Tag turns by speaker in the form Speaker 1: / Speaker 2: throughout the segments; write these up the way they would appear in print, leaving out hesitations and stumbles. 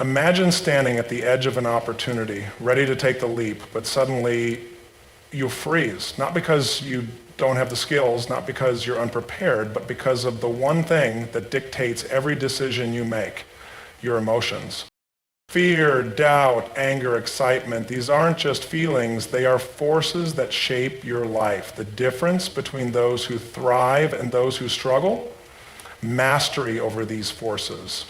Speaker 1: Imagine standing at the edge of an opportunity, ready to take the leap, but suddenly you freeze. Not because you don't have the skills, not because you're unprepared, but because of the one thing that dictates every decision you make, your emotions. Fear, doubt, anger, excitement, these aren't just feelings, they are forces that shape your life. The difference between those who thrive and those who struggle, mastery over these forces.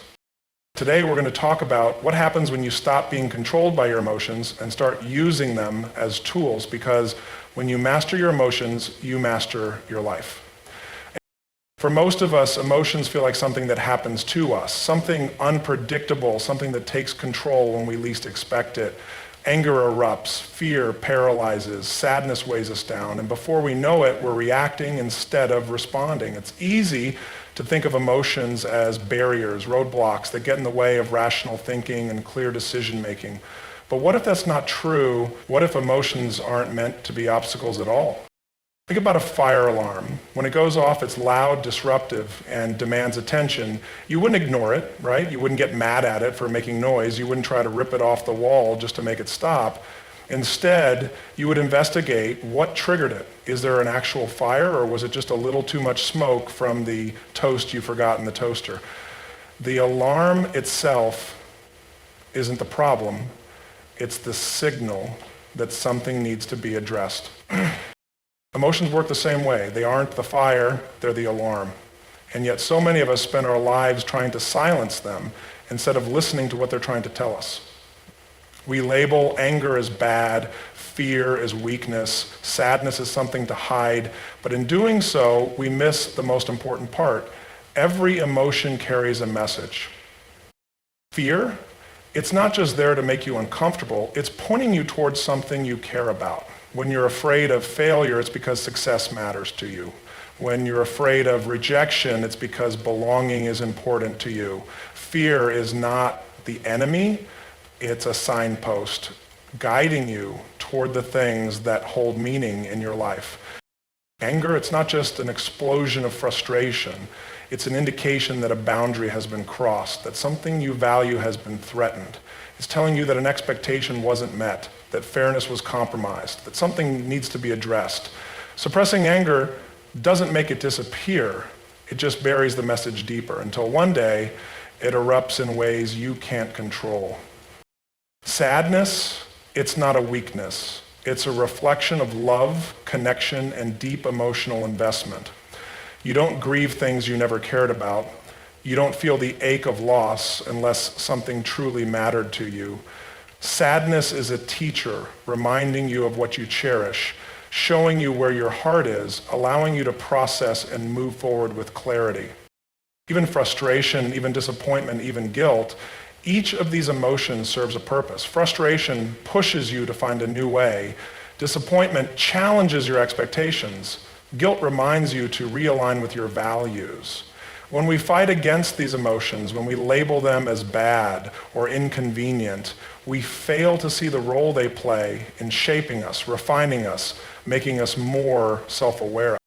Speaker 1: Today we're going to talk about what happens when you stop being controlled by your emotions and start using them as tools, because when you master your emotions, you master your life. For most of us, emotions feel like something that happens to us, something unpredictable, something that takes control when we least expect it. Anger erupts, fear paralyzes, sadness weighs us down, and before we know it, we're reacting instead of responding. It's easy to think of emotions as barriers, roadblocks that get in the way of rational thinking and clear decision making. But what if that's not true? What if emotions aren't meant to be obstacles at all? Think about a fire alarm. When it goes off, it's loud, disruptive, and demands attention. You wouldn't ignore it, right? You wouldn't get mad at it for making noise. You wouldn't try to rip it off the wall just to make it stop. Instead, you would investigate what triggered it. Is there an actual fire, or was it just a little too much smoke from the toast you forgot in the toaster? The alarm itself isn't the problem. It's the signal that something needs to be addressed. Emotions work the same way. They aren't the fire, they're the alarm. And yet so many of us spend our lives trying to silence them instead of listening to what they're trying to tell us. We label anger as bad, fear as weakness, sadness as something to hide, but in doing so, we miss the most important part. Every emotion carries a message. Fear, it's not just there to make you uncomfortable, it's pointing you towards something you care about. When you're afraid of failure, it's because success matters to you. When you're afraid of rejection, it's because belonging is important to you. Fear is not the enemy, it's a signpost guiding you toward the things that hold meaning in your life. Anger, it's not just an explosion of frustration. It's an indication that a boundary has been crossed, that something you value has been threatened. It's telling you that an expectation wasn't met, that fairness was compromised, that something needs to be addressed. Suppressing anger doesn't make it disappear. It just buries the message deeper until one day it erupts in ways you can't control. Sadness, it's not a weakness. It's a reflection of love, connection, and deep emotional investment. You don't grieve things you never cared about. You don't feel the ache of loss unless something truly mattered to you. Sadness is a teacher reminding you of what you cherish, showing you where your heart is, allowing you to process and move forward with clarity. Even frustration, even disappointment, even guilt, each of these emotions serves a purpose. Frustration pushes you to find a new way. Disappointment challenges your expectations. Guilt reminds you to realign with your values. When we fight against these emotions, when we label them as bad or inconvenient, we fail to see the role they play in shaping us, refining us, making us more self-aware.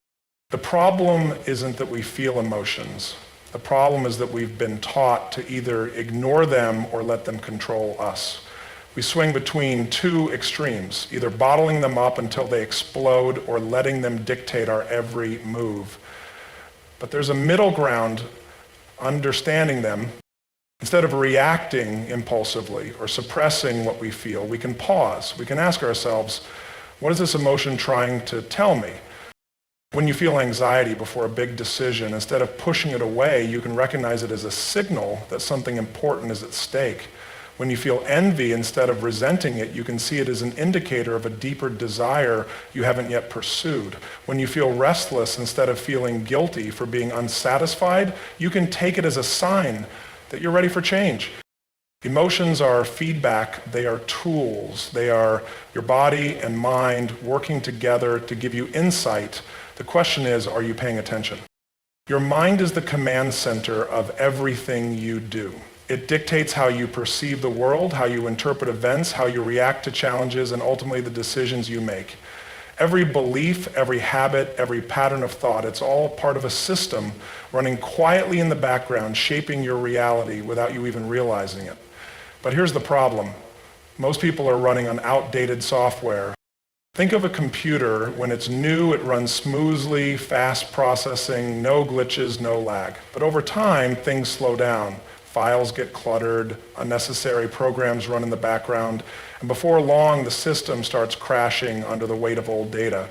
Speaker 1: The problem isn't that we feel emotions. The problem is that we've been taught to either ignore them or let them control us. We swing between two extremes, either bottling them up until they explode or letting them dictate our every move. But there's a middle ground, understanding them. Instead of reacting impulsively or suppressing what we feel, we can pause. We can ask ourselves, what is this emotion trying to tell me? When you feel anxiety before a big decision, instead of pushing it away, you can recognize it as a signal that something important is at stake. When you feel envy, instead of resenting it, you can see it as an indicator of a deeper desire you haven't yet pursued. When you feel restless, instead of feeling guilty for being unsatisfied, you can take it as a sign that you're ready for change. Emotions are feedback, they are tools. They are your body and mind working together to give you insight. The question is, are you paying attention? Your mind is the command center of everything you do. It dictates how you perceive the world, how you interpret events, how you react to challenges, and ultimately the decisions you make. Every belief, every habit, every pattern of thought, it's all part of a system running quietly in the background, shaping your reality without you even realizing it. But here's the problem. Most people are running on outdated software. Think of a computer. When it's new, it runs smoothly, fast processing, no glitches, no lag. But over time, things slow down. Files get cluttered, unnecessary programs run in the background, and before long, the system starts crashing under the weight of old data.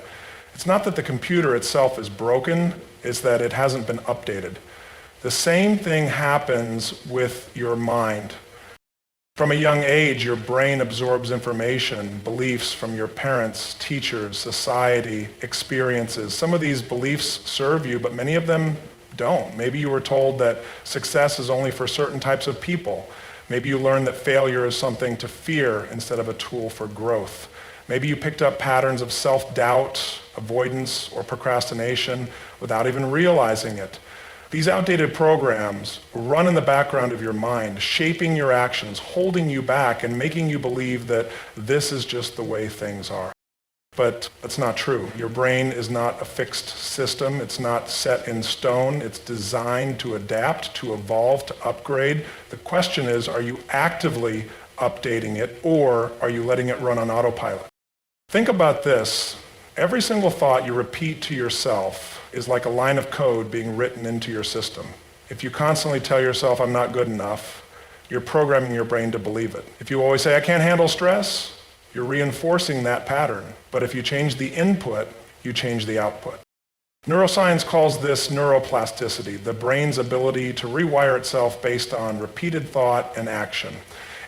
Speaker 1: It's not that the computer itself is broken, it's that it hasn't been updated. The same thing happens with your mind. From a young age, your brain absorbs information, beliefs from your parents, teachers, society, experiences. Some of these beliefs serve you, but many of them don't. Maybe you were told that success is only for certain types of people. Maybe you learned that failure is something to fear instead of a tool for growth. Maybe you picked up patterns of self-doubt, avoidance, or procrastination without even realizing it. These outdated programs run in the background of your mind, shaping your actions, holding you back, and making you believe that this is just the way things are. But that's not true. Your brain is not a fixed system. It's not set in stone. It's designed to adapt, to evolve, to upgrade. The question is, are you actively updating it, or are you letting it run on autopilot? Think about this. Every single thought you repeat to yourself is like a line of code being written into your system. If you constantly tell yourself, I'm not good enough, you're programming your brain to believe it. If you always say, I can't handle stress, you're reinforcing that pattern. But if you change the input, you change the output. Neuroscience calls this neuroplasticity, the brain's ability to rewire itself based on repeated thought and action.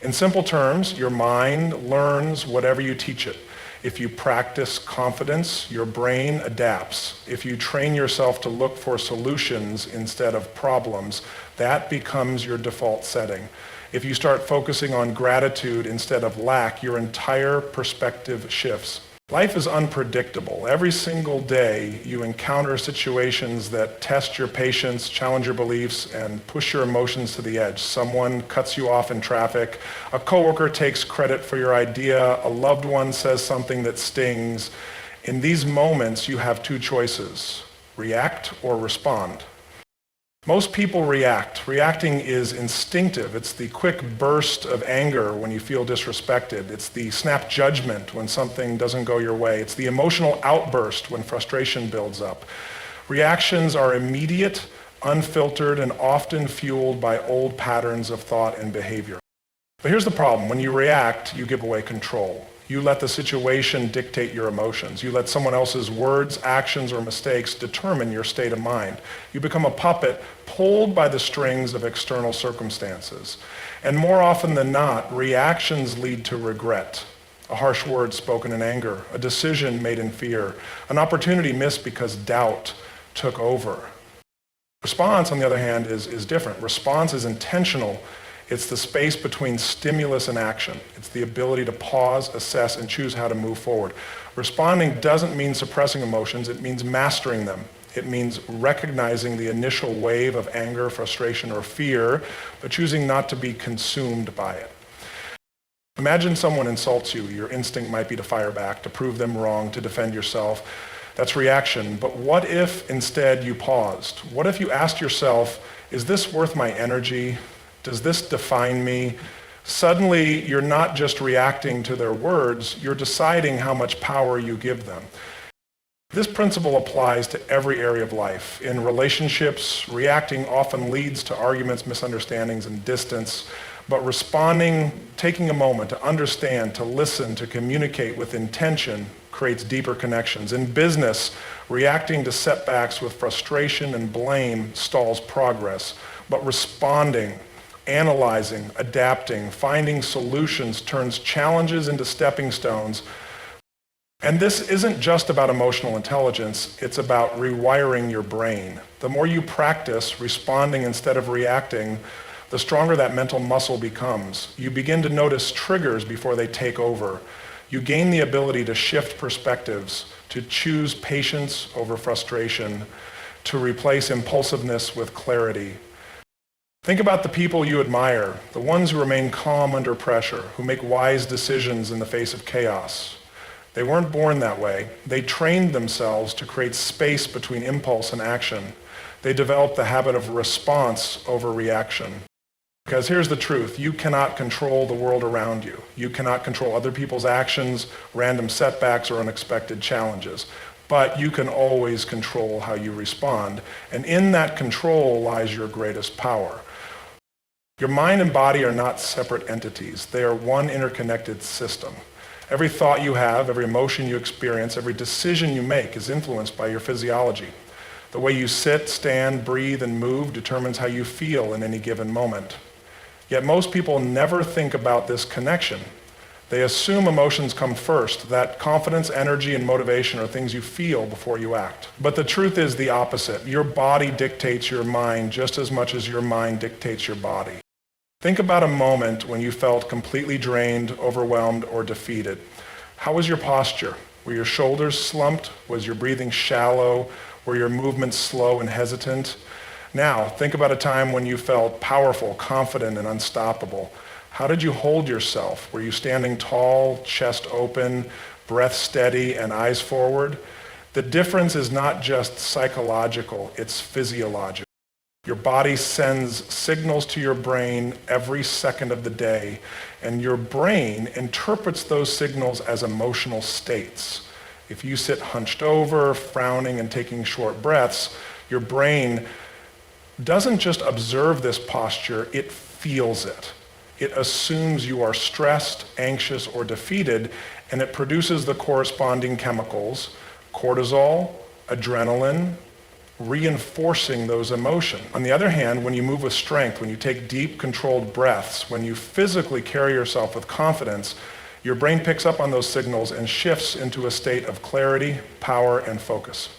Speaker 1: In simple terms, your mind learns whatever you teach it. If you practice confidence, your brain adapts. If you train yourself to look for solutions instead of problems, that becomes your default setting. If you start focusing on gratitude instead of lack, your entire perspective shifts. Life is unpredictable. Every single day you encounter situations that test your patience, challenge your beliefs, and push your emotions to the edge. Someone cuts you off in traffic, a coworker takes credit for your idea, a loved one says something that stings. In these moments, you have two choices: react or respond. Most people react. Reacting is instinctive. It's the quick burst of anger when you feel disrespected. It's the snap judgment when something doesn't go your way. It's the emotional outburst when frustration builds up. Reactions are immediate, unfiltered, and often fueled by old patterns of thought and behavior. But here's the problem. When you react, you give away control. You let the situation dictate your emotions. You let someone else's words, actions, or mistakes determine your state of mind. You become a puppet pulled by the strings of external circumstances. And more often than not, reactions lead to regret. A harsh word spoken in anger, a decision made in fear, an opportunity missed because doubt took over. Response, on the other hand, is different. Response is intentional. It's the space between stimulus and action. It's the ability to pause, assess, and choose how to move forward. Responding doesn't mean suppressing emotions. It means mastering them. It means recognizing the initial wave of anger, frustration, or fear, but choosing not to be consumed by it. Imagine someone insults you. Your instinct might be to fire back, to prove them wrong, to defend yourself. That's reaction. But what if instead you paused? What if you asked yourself, is this worth my energy? Does this define me? Suddenly, you're not just reacting to their words, you're deciding how much power you give them. This principle applies to every area of life. In relationships, reacting often leads to arguments, misunderstandings, and distance, but responding, taking a moment to understand, to listen, to communicate with intention creates deeper connections. In business, reacting to setbacks with frustration and blame stalls progress, but responding, analyzing, adapting, finding solutions turns challenges into stepping stones. And this isn't just about emotional intelligence, it's about rewiring your brain. The more you practice responding instead of reacting, the stronger that mental muscle becomes. You begin to notice triggers before they take over. You gain the ability to shift perspectives, to choose patience over frustration, to replace impulsiveness with clarity. Think about the people you admire, the ones who remain calm under pressure, who make wise decisions in the face of chaos. They weren't born that way. They trained themselves to create space between impulse and action. They developed the habit of response over reaction. Because here's the truth, you cannot control the world around you. You cannot control other people's actions, random setbacks, or unexpected challenges. But you can always control how you respond. And in that control lies your greatest power. Your mind and body are not separate entities. They are one interconnected system. Every thought you have, every emotion you experience, every decision you make is influenced by your physiology. The way you sit, stand, breathe, and move determines how you feel in any given moment. Yet most people never think about this connection. They assume emotions come first, that confidence, energy, and motivation are things you feel before you act. But the truth is the opposite. Your body dictates your mind just as much as your mind dictates your body. Think about a moment when you felt completely drained, overwhelmed, or defeated. How was your posture? Were your shoulders slumped? Was your breathing shallow? Were your movements slow and hesitant? Now, think about a time when you felt powerful, confident, and unstoppable. How did you hold yourself? Were you standing tall, chest open, breath steady, and eyes forward? The difference is not just psychological, it's physiological. Your body sends signals to your brain every second of the day, and your brain interprets those signals as emotional states. If you sit hunched over, frowning, and taking short breaths, your brain doesn't just observe this posture, it feels it. It assumes you are stressed, anxious, or defeated, and it produces the corresponding chemicals, cortisol, adrenaline, reinforcing those emotions. On the other hand, when you move with strength, when you take deep, controlled breaths, when you physically carry yourself with confidence, your brain picks up on those signals and shifts into a state of clarity, power, and focus.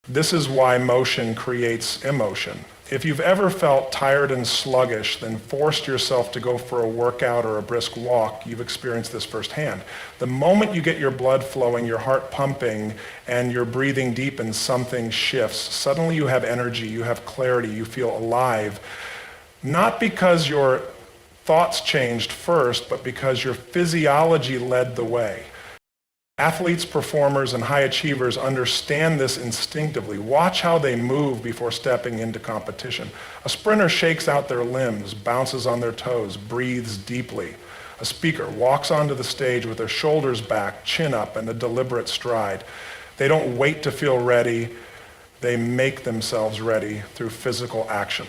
Speaker 1: This is why motion creates emotion. If you've ever felt tired and sluggish, then forced yourself to go for a workout or a brisk walk, you've experienced this firsthand. The moment you get your blood flowing, your heart pumping, and you're breathing deep and something shifts, suddenly you have energy, you have clarity, you feel alive. Not because your thoughts changed first, but because your physiology led the way. Athletes, performers, and high achievers understand this instinctively. Watch how they move before stepping into competition. A sprinter shakes out their limbs, bounces on their toes, breathes deeply. A speaker walks onto the stage with their shoulders back, chin up, and a deliberate stride. They don't wait to feel ready. They make themselves ready through physical action.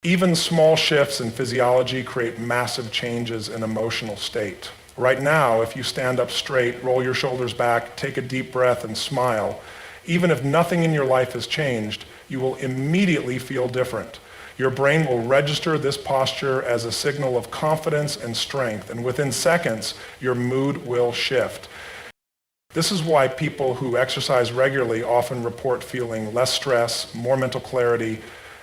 Speaker 1: Even small shifts in physiology create massive changes in emotional state. Right now, if you stand up straight, roll your shoulders back, take a deep breath, and smile, even if nothing in your life has changed, you will immediately feel different. Your brain will register this posture as a signal of confidence and strength, and within seconds, your mood will shift. This is why people who exercise regularly often report feeling less stress, more mental clarity,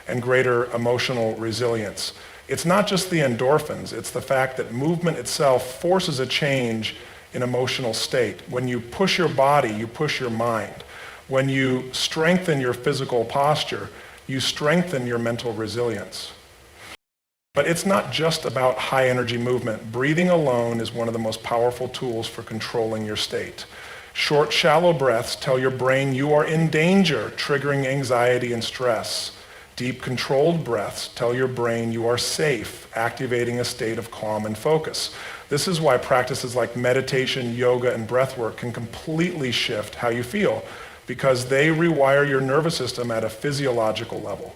Speaker 1: and greater emotional resilience. It's not just the endorphins, it's the fact that movement itself forces a change in emotional state. When you push your body, you push your mind. When you strengthen your physical posture, you strengthen your mental resilience. But it's not just about high energy movement. Breathing alone is one of the most powerful tools for controlling your state. Short, shallow breaths tell your brain you are in danger, triggering anxiety and stress. Deep, controlled breaths tell your brain you are safe, activating a state of calm and focus. This is why practices like meditation, yoga, and breathwork can completely shift how you feel, because they rewire your nervous system at a physiological level.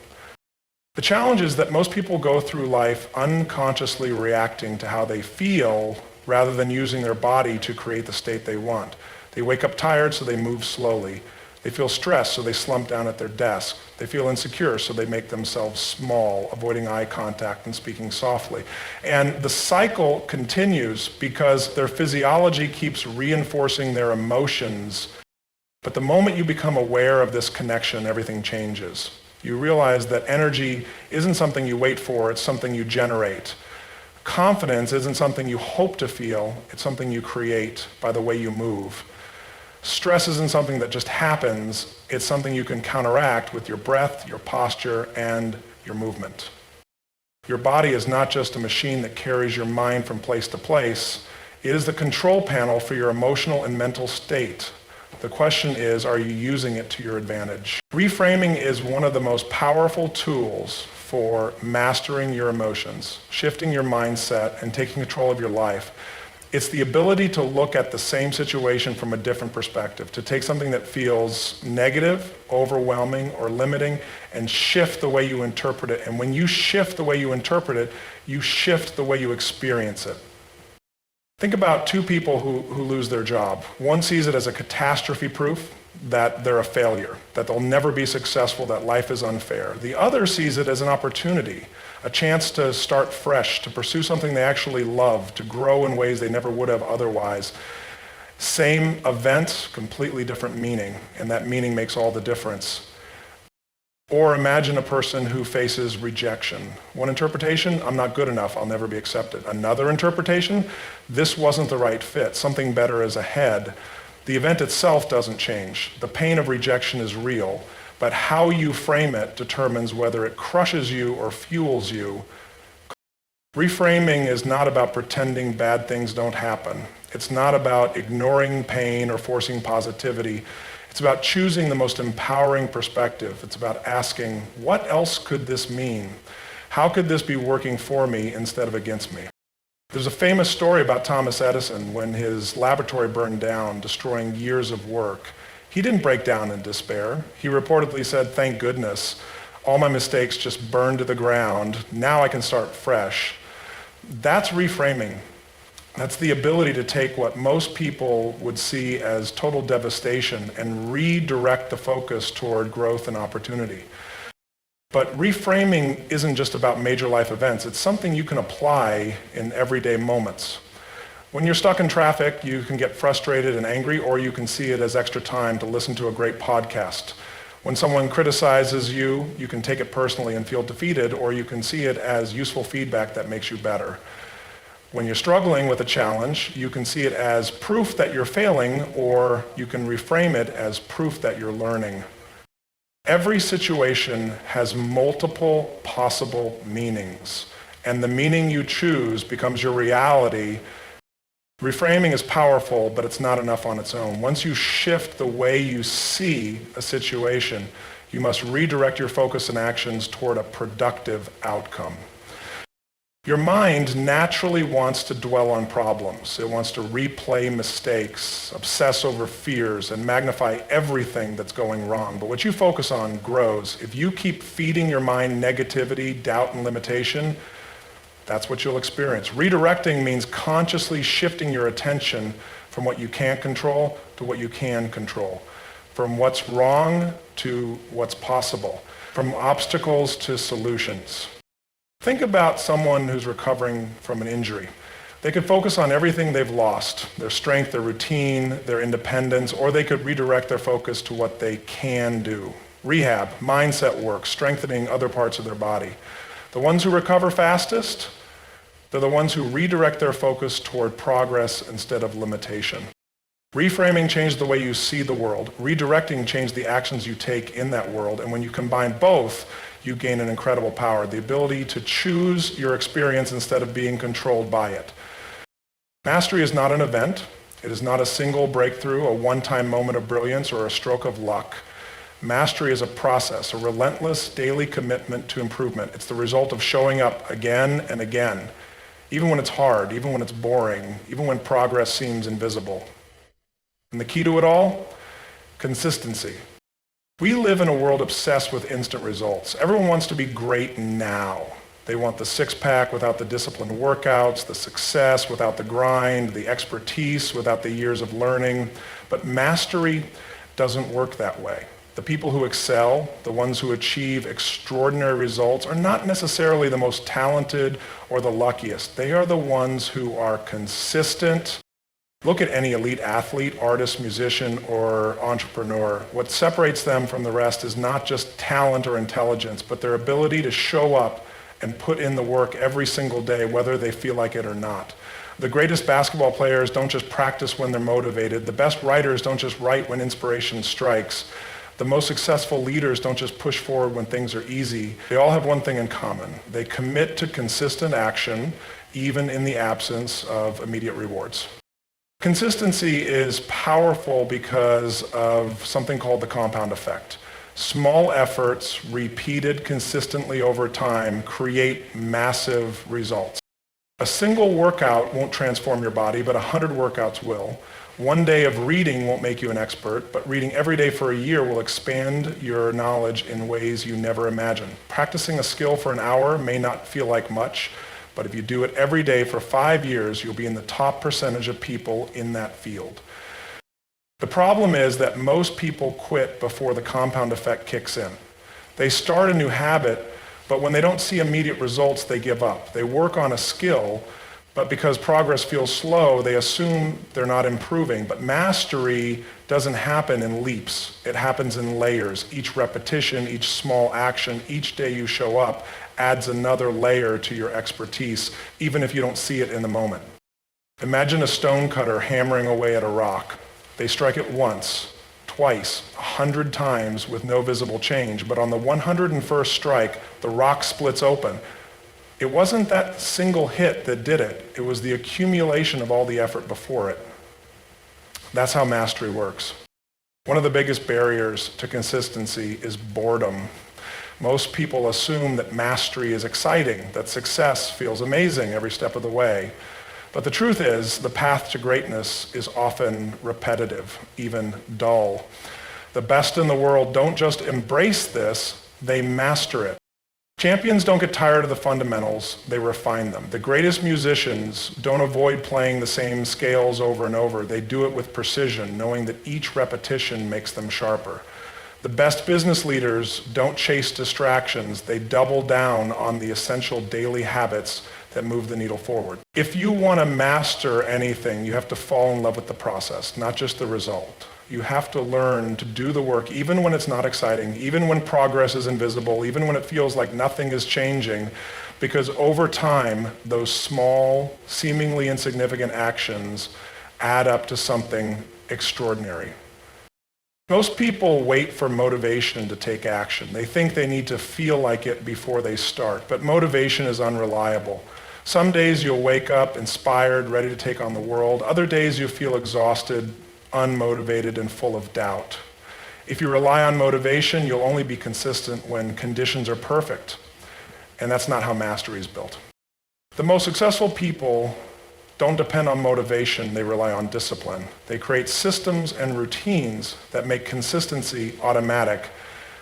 Speaker 1: The challenge is that most people go through life unconsciously reacting to how they feel rather than using their body to create the state they want. They wake up tired, so they move slowly. They feel stressed, so they slump down at their desk. They feel insecure, so they make themselves small, avoiding eye contact and speaking softly. And the cycle continues because their physiology keeps reinforcing their emotions. But the moment you become aware of this connection, everything changes. You realize that energy isn't something you wait for, it's something you generate. Confidence isn't something you hope to feel, it's something you create by the way you move. Stress isn't something that just happens, it's something you can counteract with your breath, your posture, and your movement. Your body is not just a machine that carries your mind from place to place, it is the control panel for your emotional and mental state. The question is, are you using it to your advantage? Reframing is one of the most powerful tools for mastering your emotions, shifting your mindset, and taking control of your life. It's the ability to look at the same situation from a different perspective, to take something that feels negative, overwhelming, or limiting, and shift the way you interpret it. And when you shift the way you interpret it, you shift the way you experience it. Think about two people who lose their job. One sees it as a catastrophe proof that they're a failure, that they'll never be successful, that life is unfair. The other sees it as an opportunity, a chance to start fresh, to pursue something they actually love, to grow in ways they never would have otherwise. Same event, completely different meaning, and that meaning makes all the difference. Or imagine a person who faces rejection. One interpretation, I'm not good enough, I'll never be accepted. Another interpretation, this wasn't the right fit, something better is ahead. The event itself doesn't change. The pain of rejection is real, but how you frame it determines whether it crushes you or fuels you. Reframing is not about pretending bad things don't happen. It's not about ignoring pain or forcing positivity. It's about choosing the most empowering perspective. It's about asking, what else could this mean? How could this be working for me instead of against me? There's a famous story about Thomas Edison when his laboratory burned down, destroying years of work. He didn't break down in despair. He reportedly said, thank goodness, all my mistakes just burned to the ground. Now I can start fresh. That's reframing. That's the ability to take what most people would see as total devastation and redirect the focus toward growth and opportunity. But reframing isn't just about major life events. It's something you can apply in everyday moments. When you're stuck in traffic, you can get frustrated and angry, or you can see it as extra time to listen to a great podcast. When someone criticizes you, you can take it personally and feel defeated, or you can see it as useful feedback that makes you better. When you're struggling with a challenge, you can see it as proof that you're failing, or you can reframe it as proof that you're learning. Every situation has multiple possible meanings, and the meaning you choose becomes your reality. Reframing is powerful, but it's not enough on its own. Once you shift the way you see a situation, you must redirect your focus and actions toward a productive outcome. Your mind naturally wants to dwell on problems. It wants to replay mistakes, obsess over fears, and magnify everything that's going wrong. But what you focus on grows. If you keep feeding your mind negativity, doubt, and limitation, that's what you'll experience. Redirecting means consciously shifting your attention from what you can't control to what you can control, from what's wrong to what's possible, from obstacles to solutions. Think about someone who's recovering from an injury. They could focus on everything they've lost, their strength, their routine, their independence, or they could redirect their focus to what they can do. Rehab, mindset work, strengthening other parts of their body. The ones who recover fastest, they're the ones who redirect their focus toward progress instead of limitation. Reframing changed the way you see the world. Redirecting changed the actions you take in that world. And when you combine both, you gain an incredible power, the ability to choose your experience instead of being controlled by it. Mastery is not an event. It is not a single breakthrough, a one-time moment of brilliance, or a stroke of luck. Mastery is a process, a relentless daily commitment to improvement. It's the result of showing up again and again, even when it's hard, even when it's boring, even when progress seems invisible. And the key to it all? Consistency. We live in a world obsessed with instant results. Everyone wants to be great now. They want the six-pack without the disciplined workouts, the success without the grind, the expertise without the years of learning. But mastery doesn't work that way. The people who excel, the ones who achieve extraordinary results, are not necessarily the most talented or the luckiest. They are the ones who are consistent. Look at any elite athlete, artist, musician, or entrepreneur. What separates them from the rest is not just talent or intelligence, but their ability to show up and put in the work every single day, whether they feel like it or not. The greatest basketball players don't just practice when they're motivated. The best writers don't just write when inspiration strikes. The most successful leaders don't just push forward when things are easy. They all have one thing in common. They commit to consistent action, even in the absence of immediate rewards. Consistency is powerful because of something called the compound effect. Small efforts repeated consistently over time create massive results. A single workout won't transform your body, but 100 workouts will. One day of reading won't make you an expert, but reading every day for a year will expand your knowledge in ways you never imagined. Practicing a skill for an hour may not feel like much, but if you do it every day for 5 years, you'll be in the top percentage of people in that field. The problem is that most people quit before the compound effect kicks in. They start a new habit, but when they don't see immediate results, they give up. They work on a skill, but because progress feels slow, they assume they're not improving. But mastery doesn't happen in leaps. It happens in layers. Each repetition, each small action, each day you show up adds another layer to your expertise, even if you don't see it in the moment. Imagine a stonecutter hammering away at a rock. They strike it once, twice, 100 times with no visible change, but on the 101st strike, the rock splits open. It wasn't that single hit that did it. It was the accumulation of all the effort before it. That's how mastery works. One of the biggest barriers to consistency is boredom. Most people assume that mastery is exciting, that success feels amazing every step of the way. But the truth is, the path to greatness is often repetitive, even dull. The best in the world don't just embrace this, they master it. Champions don't get tired of the fundamentals, they refine them. The greatest musicians don't avoid playing the same scales over and over. They do it with precision, knowing that each repetition makes them sharper. The best business leaders don't chase distractions. They double down on the essential daily habits that move the needle forward. If you want to master anything, you have to fall in love with the process, not just the result. You have to learn to do the work even when it's not exciting, even when progress is invisible, even when it feels like nothing is changing, because over time, those small, seemingly insignificant actions add up to something extraordinary. Most people wait for motivation to take action. They think they need to feel like it before they start, but motivation is unreliable. Some days you'll wake up inspired, ready to take on the world. Other days you'll feel exhausted, unmotivated, and full of doubt. If you rely on motivation, you'll only be consistent when conditions are perfect, and that's not how mastery is built. The most successful people don't depend on motivation, they rely on discipline. They create systems and routines that make consistency automatic.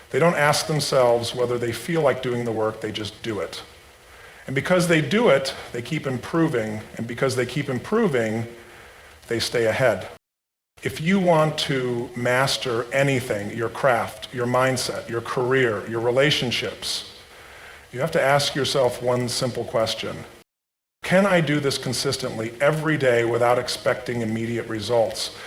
Speaker 1: They don't ask themselves whether they feel like doing the work, they just do it. And because they do it, they keep improving, and because they keep improving, they stay ahead. If you want to master anything, your craft, your mindset, your career, your relationships, you have to ask yourself one simple question. Can I do this consistently every day without expecting immediate results?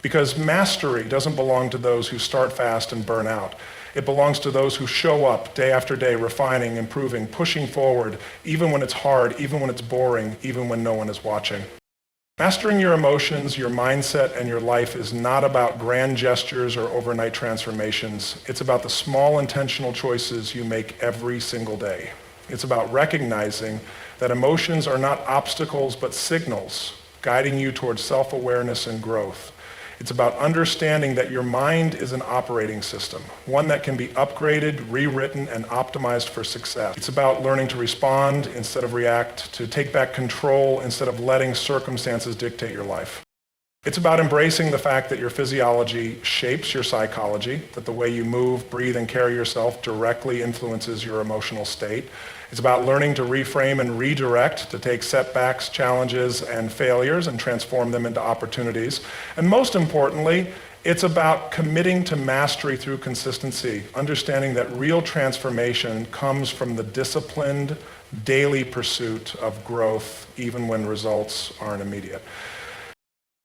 Speaker 1: Because mastery doesn't belong to those who start fast and burn out. It belongs to those who show up day after day, refining, improving, pushing forward, even when it's hard, even when it's boring, even when no one is watching. Mastering your emotions, your mindset, and your life is not about grand gestures or overnight transformations. It's about the small intentional choices you make every single day. It's about recognizing that emotions are not obstacles but signals guiding you towards self-awareness and growth. It's about understanding that your mind is an operating system, one that can be upgraded, rewritten, and optimized for success. It's about learning to respond instead of react, to take back control instead of letting circumstances dictate your life. It's about embracing the fact that your physiology shapes your psychology, that the way you move, breathe, and carry yourself directly influences your emotional state. It's about learning to reframe and redirect, to take setbacks, challenges, and failures and transform them into opportunities. And most importantly, it's about committing to mastery through consistency, understanding that real transformation comes from the disciplined, daily pursuit of growth, even when results aren't immediate.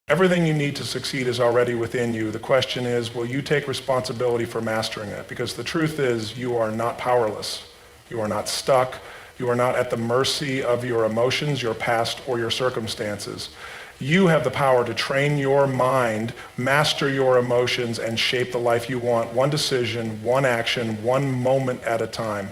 Speaker 1: Everything you need to succeed is already within you. The question is, will you take responsibility for mastering it? Because the truth is, you are not powerless. You are not stuck. You are not at the mercy of your emotions, your past, or your circumstances. You have the power to train your mind, master your emotions, and shape the life you want, one decision, one action, one moment at a time.